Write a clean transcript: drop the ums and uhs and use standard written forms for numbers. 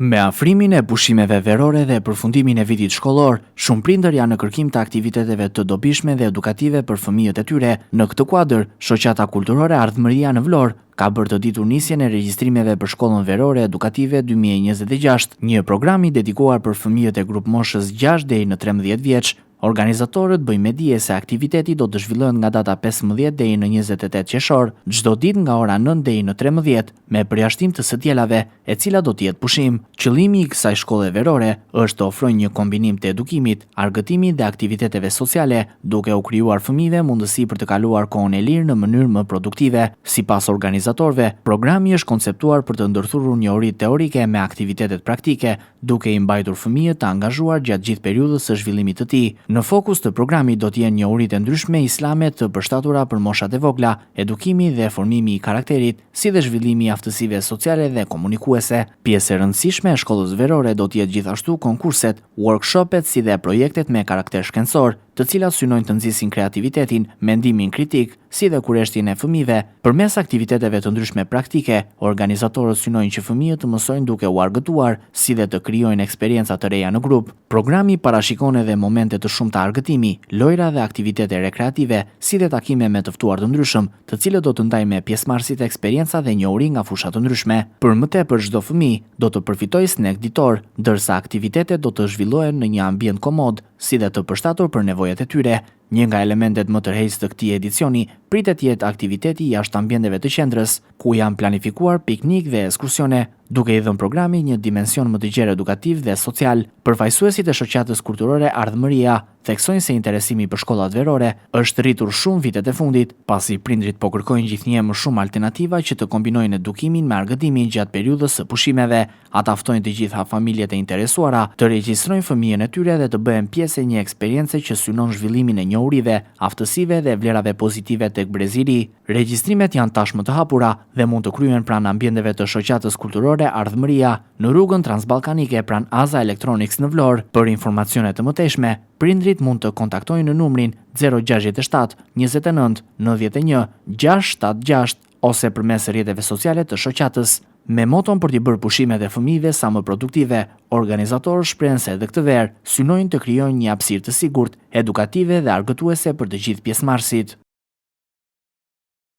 Me afrimin e pushimeve verore dhe përfundimin e vitit shkollor, shumë prindër janë në kërkim të aktiviteteve të dobishme dhe edukative për fëmijët e tyre. Në këtë kuadër, shoqata kulturore Ardhmëria në Vlorë ka bërë të ditur nisjen e regjistrimeve për shkollën verore edukative 2026, një program i dedikuar për fëmijët e grup moshës 6 deri në 13 vjeç. Organizatorët bëjnë me dije se aktiviteti do të zhvillohet nga data 15 deri në 28 qershor, çdo ditë nga ora 9 deri në 13, me përjashtim të së dielave, e cila do të jetë pushim. Qëllimi i kësaj shkolle verore është të ofrojë një kombinim të edukimit, argëtimit dhe aktiviteteve sociale, duke u krijuar fëmijëve mundësi për të kaluar kohën e lirë në mënyrë më produktive. Sipas organizatorëve, programi është konceptuar për të ndërthurur njohuritë teorike me aktivitetet praktike, duke i mbajtur fëmijët të angazhuar gjatë gjithë periudhës së zhvillimit të tij. Në fokus të programit do të jenë njohuritë ndryshme islame të përshtatura për moshat e vogla, edukimi dhe formimi i karakterit, si dhe zhvillimi i aftësive sociale dhe komunikuese. Pjesë e rëndësishme e shkollës verore do të jetë gjithashtu konkurset, workshopet si dhe projektet me karakter shkencor, të cilat synojnë të nxisin kreativitetin, mendimin kritik, si dhe kurreshtjen e fëmijëve. Përmes aktiviteteve të ndryshme praktike, organizatorët synojnë që fëmijët të mësojnë duke u argëtuar, si dhe të krijojnë eksperienca të reja në grup. Programi parashikon edhe momente të shumta argëtimi, lojra dhe aktivitete rekreative, si dhe takime me të ftuar të ndryshëm, të cilët do të ndajnë me pjesëmarrësit eksperienca dhe njohuri nga fusha të ndryshme. Për më tepër, çdo fëmijë do të përfitojë snack ditor, ndërsa aktivitetet do të zhvillohen në një ambient komod, si dhe të përshtatur për nevojat e tyre. Një nga elementet më tërheqës të këtij edicioni pritet jetë aktiviteti jashtë ambienteve të qendrës, ku janë planifikuar piknik dhe ekskursione, duke i dhënë programit një dimension më të gjerë edukativ dhe social. Përfaqësuesit e shoqatës kulturore Ardhmëria theksojnë se interesimi për shkollat verore është rritur shumë vitet e fundit, pasi prindrit po kërkojnë gjithnjë më shumë alternativa që të kombinojnë edukimin me argëtimin gjatë periudhës së pushimeve. Ata ftojnë të gjitha familjet e interesuara të regjistrojnë fëmijën e tyre dhe të bëhen pjesë e një eksperience që synon zhvillimin e njohurive, aftësive dhe vlerave pozitive tek breziri. Regjistrimet janë tashmë të hapura dhe mund të kryhen pranë ambienteve të shoqatës kulturore Ardhmëria në rrugën transballkanike pranë Aza Electronics në Vlorë. Për informacione të mëtejshme, prindrit mund të kontaktojnë në numrin 067 29 91 676 ose përmes rrjeteve sociale të shoqatës. Me moton për t'i bërë pushimet e fëmijëve sa më produktive, organizatorët shprehen se edhe këtë verë synojnë të krijojnë një hapësirë të sigurt, edukative dhe argëtuese për të gjithë pjesëmarrësit.